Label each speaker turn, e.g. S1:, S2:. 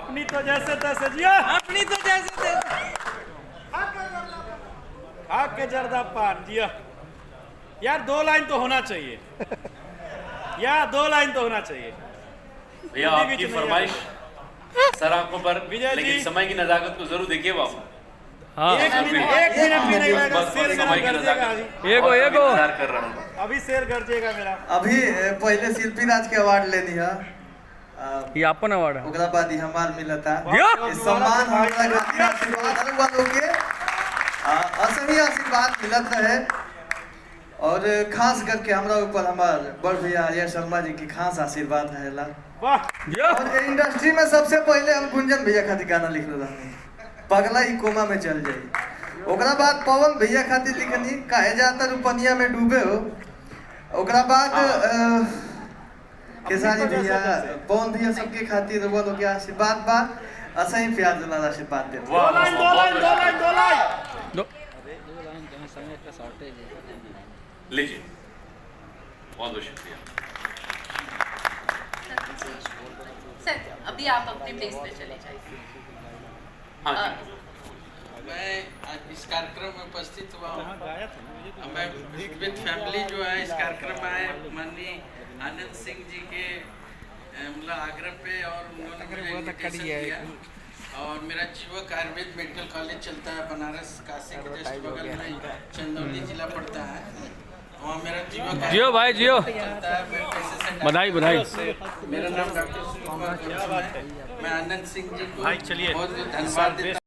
S1: अपनी तो जैसे तैसे जिया,
S2: अपनी तो जैसे तैसे।
S1: खा के जर्दा पान जिया। यार 2 लाइन तो होना चाहिए, यार 2 लाइन तो होना चाहिए।
S3: भैया आपकी फरमाइश सर आंखों पर,
S1: विजय
S3: लेकिन
S1: जी।
S3: समय की नजाकत को जरूर देखिए बाबू।
S1: एक मिनट भी नहीं लगेगा, शेर मेरा
S3: समय की
S1: गरजेगा अभी।
S3: नजाकत इंतजार कर रहा हूँ।
S1: अभी शेर गरजेगा मेरा।
S4: अभी पहले शिल्पी राज के अवार्ड लेनी है,
S2: ये अपन अवार्ड है।
S4: ओकरा बाद ही हमार मिलता
S2: यो!
S4: ये सम्मान हमरा खातिर आशीर्वाद अलग बात होके असली आशीर्वाद मिलत है। और खास करके हमरा ऊपर हमार बड़ भैया आर्य शर्मा जी की खास आशीर्वाद रहेला।
S1: वाह,
S2: यो!
S4: और इंडस्ट्री में सबसे पहले हम गुंजन भैया खातिर गाना लिखले रहनी, पगला ही कोमा में चल जाई। ओकरा बाद पवन भैया खातिर लिखनी, काहे जाता रुपनिया में डूबे हो। ओकरा बाद केसारी भैया, पवन भैया सबके खातिर वो लोग के आशीर्वाद बा, ऐसा ही प्यार दुलार आशीर्वाद देते।
S1: 2 लाइन 2 लाइन 2 लाइन 2 लाइन।
S3: लीजिए, बहुत बहुत शुक्रिया।
S5: सर अभी आप अपने प्लेस पे चले जाइए।
S3: हाँ
S5: अ,
S3: जी।
S6: मैं आज इस कार्यक्रम में उपस्थित हुआ हूँ। मैं बिग विद फैमिली जो है इस कार्यक्रम में आए माननीय आनंद सिंह जी के मतलब आग्रह पे, और उन्होंने मुझे इन्विटेशन दिया। और मेरा जीवक आयुर्वेद मेडिकल कॉलेज चलता है बनारस काशी के जस्ट बगल में, चंदौली जिला पड़ता है। वहाँ मेरा जीवक
S2: जियो भाई जियो,
S6: चलता है। मैं पैसे से
S2: बधाई बधाई।
S6: मेरा नाम डॉक्टर सुनील कुमार है। मैं आनंद सिंह जी को
S1: भाई चलिए।
S6: बहुत बहुत धन्यवाद देता हूं।